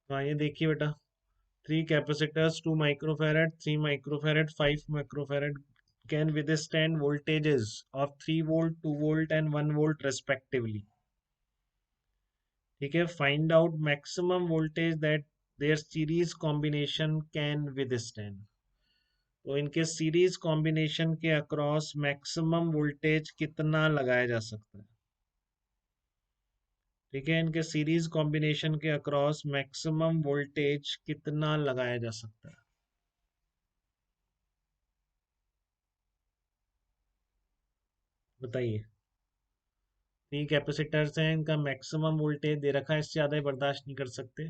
हाँ ये देखिए बेटा, 3 capacitors, 2 microfarad, 3 microfarad, 5 microfarad can withstand voltages of 3 volt, 2 volt and 1 volt respectively. ठीक है, find out maximum voltage that their series combination can withstand. तो इनके सीरीज कॉम्बिनेशन के अक्रॉस मैक्सिमम वोल्टेज कितना लगाया जा सकता है? ठीक है, इनके सीरीज कॉम्बिनेशन के अक्रॉस मैक्सिमम वोल्टेज कितना लगाया जा सकता है? बताइए। 3 कैपेसिटर्स हैं, इनका मैक्सिमम वोल्टेज दे रखा है, इससे ज़्यादा ही बर्दाश्त नहीं कर सकते।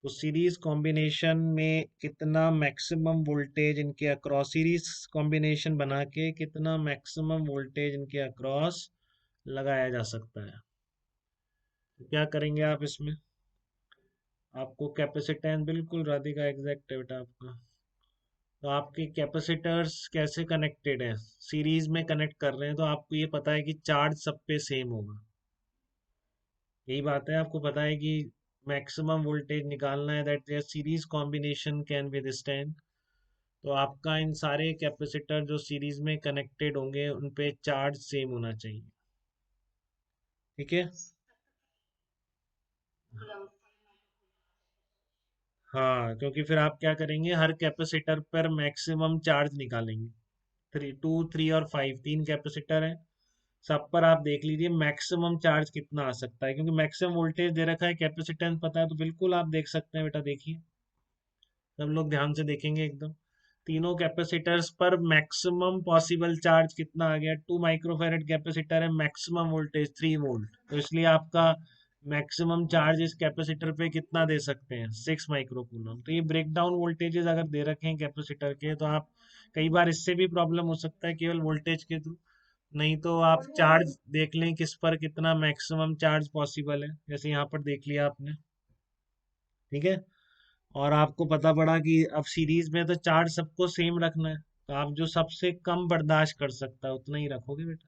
तो सीरीज कॉम्बिनेशन में कितना मैक्सिमम वोल्टेज इनके अक्रॉस, सीरीज कॉम्बिनेशन बना के कितना मैक्सिमम वोल्टेज इनके अक्रॉस लगाया जा सकता है? तो क्या करेंगे आप इसमें? आपको कैपेसिटेंस बिल्कुल राधिका एग्जैक्ट है बेटा आपका। तो आपके कैपेसिटर्स कैसे कनेक्टेड है? सीरीज में कनेक्ट कर रहे हैं, तो आपको ये पता है कि चार्ज सब पे सेम होगा। यही बात है, आपको पता है कि मैक्सिमम वोल्टेज निकालना है that their series combination can withstand. तो आपका इन सारे कैपेसिटर जो सीरीज में कनेक्टेड होंगे उन पे चार्ज सेम होना चाहिए। ठीक है। हाँ, क्योंकि फिर आप क्या करेंगे, हर कैपेसिटर पर मैक्सिमम चार्ज निकालेंगे। 3, 2, 3 और 5 3 कैपेसिटर हैं, सब पर आप देख लीजिए मैक्सिमम चार्ज कितना आ सकता है, क्योंकि मैक्सिमम वोल्टेज दे रखा है, कैपेसिटेंस पता है, तो बिल्कुल आप देख सकते हैं बेटा। देखिए, सब लोग ध्यान से देखेंगे एकदम। तीनों कैपेसिटर्स पर मैक्सिमम पॉसिबल चार्ज कितना आ गया? 2 माइक्रोफेरेड कैपेसिटर है, मैक्सिमम वोल्टेज 3 वोल्ट, तो इसलिए आपका मैक्सिमम चार्ज इस कैपेसिटर पे कितना दे सकते हैं? 6 माइक्रो कूलम। तो ये ब्रेक डाउन वोल्टेजेस अगर दे रखे हैं कैपेसिटर के, तो आप कई बार इससे भी प्रॉब्लम हो सकता है केवल वोल्टेज के थ्रू। नहीं तो आप चार्ज देख लें किस पर कितना मैक्सिमम चार्ज पॉसिबल है, जैसे यहाँ पर देख लिया आपने। ठीक है, और आपको पता पड़ा कि अब सीरीज में तो चार्ज सबको सेम रखना है, तो आप जो सबसे कम बर्दाश्त कर सकता है उतना ही रखोगे बेटा।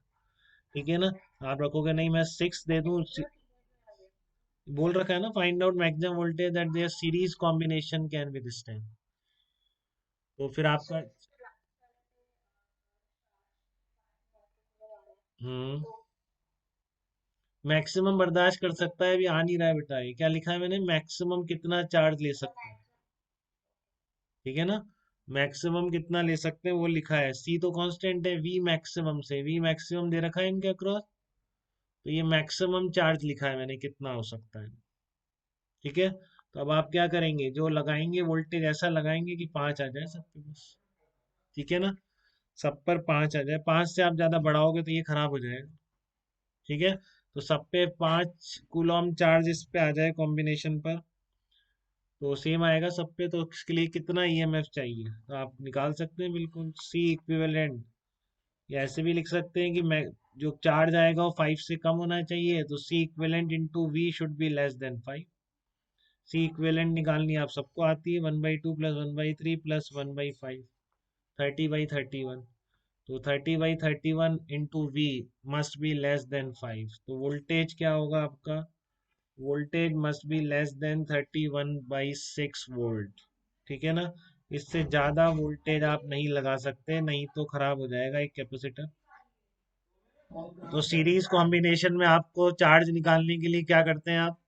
ठीक है ना? आप रखोगे नहीं, मैं 6 दे दूं, बोल रखा है ना, find out maximum voltage that their series combination can withstand. तो फिर आपका हम्म मैक्सिमम बर्दाश्त कर सकता है, अभी आ नहीं रहा है बेटा, ये क्या लिखा है मैंने, मैक्सिमम कितना चार्ज ले सकता है। ठीक है ना? मैक्सिमम कितना ले सकते हैं वो लिखा है, सी तो कांस्टेंट है, वी मैक्सिमम से, वी मैक्सिमम दे रखा है इनके अक्रॉस, तो ये मैक्सिमम चार्ज लिखा है मैंने कितना हो सकता है। ठीक है, तो अब आप क्या करेंगे, जो लगाएंगे वोल्टेज ऐसा लगाएंगे कि 5 आ जाए सब पे बस। ठीक है ना? सब पर 5 आ जाए, 5 से आप ज्यादा बढ़ाओगे तो ये खराब हो जाएगा। ठीक है, तो सब पे 5 कूलम चार्ज इस पे आ जाए कॉम्बिनेशन पर, तो सेम आएगा सब पे। तो इसके लिए कितना ईएमएफ चाहिए, तो आप निकाल सकते हैं बिल्कुल, सी इक्विवेलेंट, या ऐसे भी लिख सकते हैं कि मैं जो चार्ज आएगा वो 5 से कम होना चाहिए, तो C equivalent into V should be less than 5। C equivalent निकालनी आप सबको आती है, 1/2 प्लस 1/3 प्लस 1/5, 30/31। तो 30/31 into V must be less than 5, तो वोल्टेज क्या होगा आपका? Voltage must be less than 31/6 volt. ठीक है ना? इससे ज्यादा वोल्टेज आप नहीं लगा सकते, नहीं तो खराब हो जाएगा एक कैपेसिटर। तो सीरीज कॉम्बिनेशन में आपको चार्ज निकालने के लिए क्या करते हैं आप?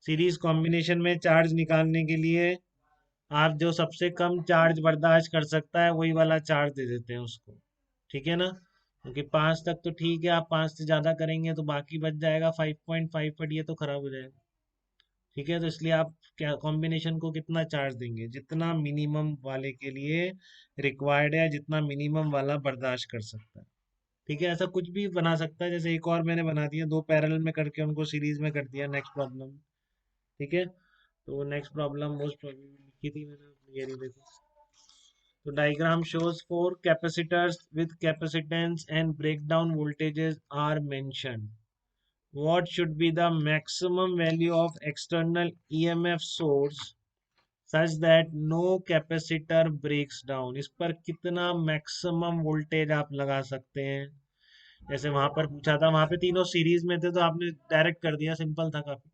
सीरीज कॉम्बिनेशन में चार्ज निकालने के लिए आप जो सबसे कम चार्ज बर्दाश्त कर सकता है वही वाला चार्ज दे देते हैं उसको। ठीक है ना? क्योंकि 5 तक तो ठीक है, आप 5 से ज्यादा करेंगे तो बाकी बच जाएगा 5.5, पर ये तो खराब हो जाएगा। ठीक है, तो इसलिए आप क्या कॉम्बिनेशन को कितना चार्ज देंगे? जितना मिनिमम वाले के लिए रिक्वायर्ड है, जितना मिनिमम वाला बर्दाश्त कर सकता है। ठीक है, ऐसा कुछ भी बना सकता है, जैसे एक और मैंने बना दिया, 2 पैरेलल में करके उनको सीरीज में कर दिया, नेक्स्ट प्रॉब्लम। ठीक है, तो नेक्स्ट प्रॉब्लम मोस्ट प्रॉब्लम लिखी थी मैंने, ये रही देखो। तो diagram shows 4 capacitors with capacitance and breakdown voltages are mentioned. What should be the maximum value of external EMF source such that no capacitor breaks down? इस पर कितना मैक्सिमम वोल्टेज आप लगा सकते हैं? जैसे वहां पर पूछा था, वहां पे तीनों सीरीज में थे, तो आपने डायरेक्ट कर दिया, सिंपल था काफी।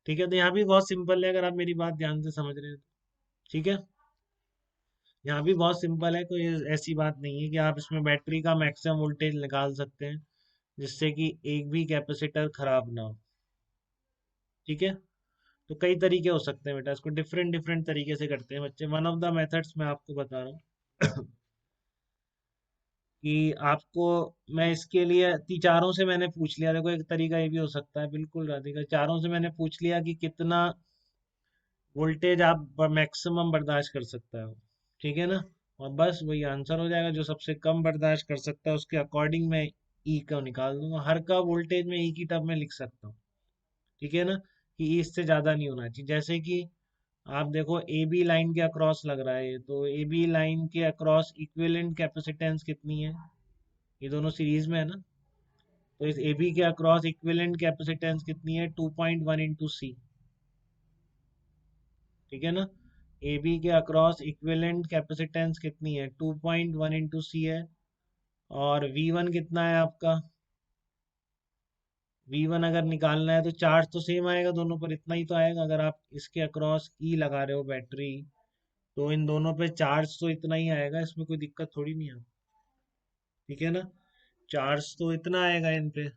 ठीक है, तो यहाँ भी बहुत सिंपल है, अगर आप मेरी बात ध्यान से समझ रहे हो तो। ठीक है, यहाँ भी बहुत सिंपल है, कोई ऐसी बात नहीं है कि आप इसमें बैटरी का मैक्सिमम वोल्टेज निकाल सकते हैं जिससे कि एक भी कैपेसिटर खराब ना हो। ठीक है, तो कई तरीके हो सकते हैं बेटा, इसको डिफरेंट डिफरेंट तरीके से करते हैं बच्चे। वन ऑफ द मेथड्स मैं आपको बता रहा हूँ कि आपको, मैं इसके लिए चारों से मैंने पूछ लिया, देखो एक तरीका ये भी हो सकता है, बिल्कुल राधिका, चारों से मैंने पूछ लिया कि कितना वोल्टेज आप मैक्सिमम बर्दाश्त कर सकता है। ठीक है ना, और बस वही आंसर हो जाएगा, जो सबसे कम बर्दाश्त कर सकता है उसके अकॉर्डिंग मैं ई का निकाल दूंगा। हर का वोल्टेज में ई की टर्म में लिख सकता हूँ। ठीक है ना, कि ई इससे ज़्यादा नहीं होना चाहिए। जैसे कि आप देखो ए बी लाइन के अक्रॉस लग रहा है, तो ए बी लाइन के अक्रॉस इक्विवेलेंट कैपेसिटेंस कितनी है, ये दोनों सीरीज में है ना, तो इस ए बी के अक्रॉस इक्विवेलेंट कैपेसिटेंस कितनी है, 2.1 इंटू सी। ठीक है ना, ए बी के अक्रॉस इक्विवेलेंट कैपेसिटेंस कितनी है, 2.1 इंटू सी है। और वी वन कितना है आपका, वी वन अगर निकालना है तो चार्ज तो सेम आएगा दोनों पर, इतना ही तो आएगा। अगर आप इसके अक्रॉस ई लगा रहे हो बैटरी, तो इन दोनों पे चार्ज तो इतना ही आएगा, इसमें कोई दिक्कत थोड़ी नहीं है। ठीक है ना, चार्ज तो इतना आएगा इन पे।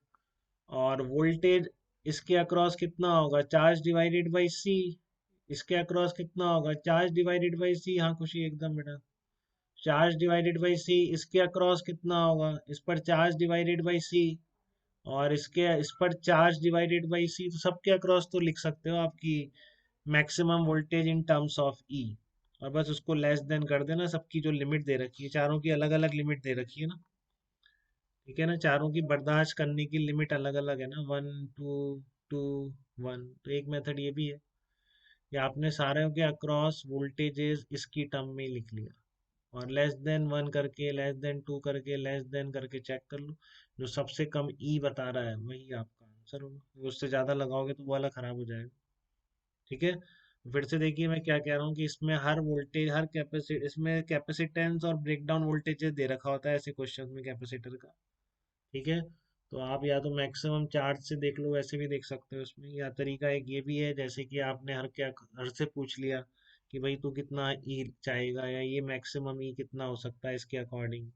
और वोल्टेज इसके अक्रॉस कितना होगा, चार्ज डिवाइडेड बाई सी। इसके अक्रॉस कितना होगा, चार्ज डिवाइडेड बाई सी। हाँ खुशी, एकदम बेटा, चार्ज डिवाइडेड बाई सी। इसके अक्रॉस कितना होगा, इस पर चार्ज डिवाइडेड बाई सी, और इसके इस पर चार्ज डिवाइडेड बाई सी। तो सबके अक्रॉस तो लिख सकते हो आपकी maximum voltage in terms of E, और बस उसको लेस देन कर देना। सबकी जो लिमिट दे रखी है, चारों की अलग अलग लिमिट दे रखी है ना। ठीक है ना, चारों की बर्दाश्त करने की लिमिट अलग अलग है ना, 1 2 2 1। तो एक मेथड ये भी है कि आपने सारे के अक्रॉस वोल्टेजेस इसकी टर्म में ही लिख लिया, और लेस देन 1 करके, लेस देन 2 करके, लेस देन करके चेक कर लो। जो सबसे कम ई बता रहा है वही आपका आंसर होगा, उससे ज़्यादा लगाओगे तो वो वाला ख़राब हो जाएगा। ठीक है, फिर से देखिए मैं क्या कह रहा हूँ कि इसमें हर वोल्टेज, हर कैपेसिटी, इसमें कैपेसिटेंस और ब्रेकडाउन वोल्टेज दे रखा होता है ऐसे क्वेश्चन में कैपेसिटर का। ठीक है, तो आप या तो मैक्सिमम चार्ज से देख लो, वैसे भी देख सकते हो इसमें, या तरीका एक ये भी है, जैसे कि आपने हर से पूछ लिया कि भाई तू कितना ई चाहेगा, या ये मैक्सिमम ई कितना हो सकता है इसके अकॉर्डिंग।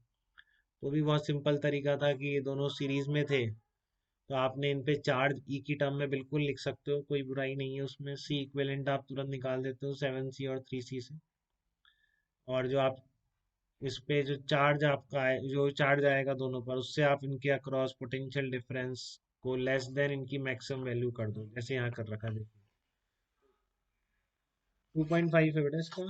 तो भी बहुत सिंपल तरीका था कि ये दोनों सीरीज में थे, तो आपने इन पे चार्ज ई की टर्म में बिल्कुल लिख सकते हो, कोई बुराई नहीं है उसमें। सी इक्विवेलेंट आप तुरंत निकाल देते हो 7C और 3C से। और जो आप इस पे जो चार्ज आपका है, जो चार्ज आएगा दोनों पर, उससे आप इनके अक्रॉस पोटेंशियल डिफरेंस को लेस देन इनकी मैक्सिमम वैल्यू कर दो, जैसे यहाँ कर रखा है देखिए। 2.5 है बेटा इसका।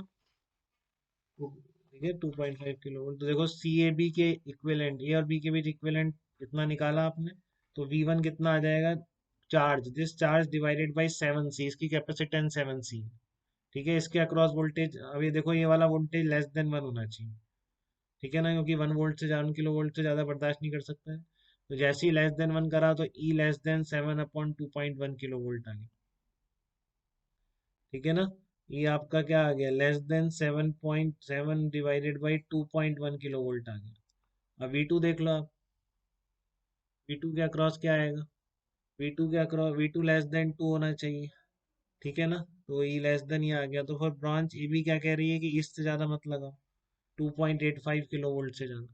ठीक है, 2.5 किलो वोल्ट। तो देखो सी ए बी के इक्विवेलेंट, ए और बी के बीच इक्विवेलेंट इतना निकाला आपने, तो वी वन कितना आ जाएगा, charge, this charge divided by 7C, इसकी कैपेसिटेंस 7C। ठीक है, इसके अक्रॉस वोल्टेज, अभी देखो ये वाला वोल्टेज लेस देन 1 होना चाहिए। ठीक है ना, क्योंकि 1 वोल्ट से ज़्यादा, 1 किलो वोल्ट से ज़्यादा बर्दाश्त नहीं कर सकता है। तो जैसे ही लेस देन 1 करा, तो E less than 7/2.1 kilo volt आ गया। ठीक है ना, ये आपका क्या आ गया, less than 7.7 divided by 2.1 kilo volt आ गया। अब वी टू देख लो आप, वी टू के अक्रॉस क्या आएगा, वी टू के across, V two less than 2 होना चाहिए। ठीक है ना, तो ई लेस देन ये आ गया, तो फिर ब्रांच ए बी क्या कह रही है कि इससे ज़्यादा मत लगाओ, 2.85 किलो वोल्ट से ज़्यादा।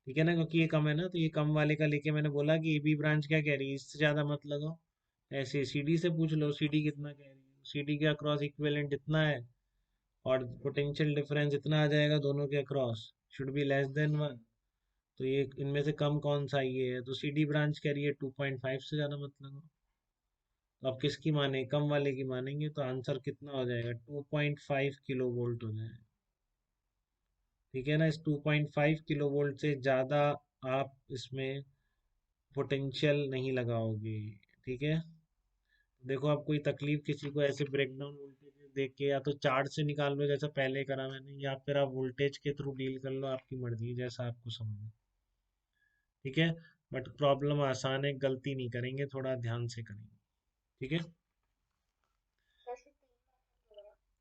ठीक है ना, क्योंकि ये कम है ना, तो ये कम वाले का लेके मैंने बोला कि ए बी ब्रांच क्या कह रही है, इससे ज़्यादा मत लगाओ। ऐसे सी डी से पूछ लो, सी डी कितना कह रही है, सी डी के अक्रॉस इक्विवेलेंट इतना है, और पोटेंशियल डिफरेंस इतना आ जाएगा दोनों के across, should be less then 1। तो ये इनमें से कम कौन सा ये है, तो सी डी ब्रांच कह रही है 2.5 से ज़्यादा मत लगाओ। तो आप किसकी माने, कम वाले की मानेंगे, तो आंसर कितना हो जाएगा, 2.5 किलो वोल्ट हो जाएगा। ठीक है ना, इस 2.5 किलो वोल्ट से ज़्यादा आप इसमें पोटेंशियल नहीं लगाओगे। ठीक है, देखो आप कोई तकलीफ किसी को ऐसे ब्रेकडाउन वोल्टेज देख के, या तो चार्ट से निकाल लो जैसा पहले करा मैंने, या फिर आप वोल्टेज के थ्रू डील कर लो, आपकी मर्जी है, जैसा आपको समझ। ठीक है, बट प्रॉब्लम आसान है, गलती नहीं करेंगे, थोड़ा ध्यान से करेंगे। ठीक है।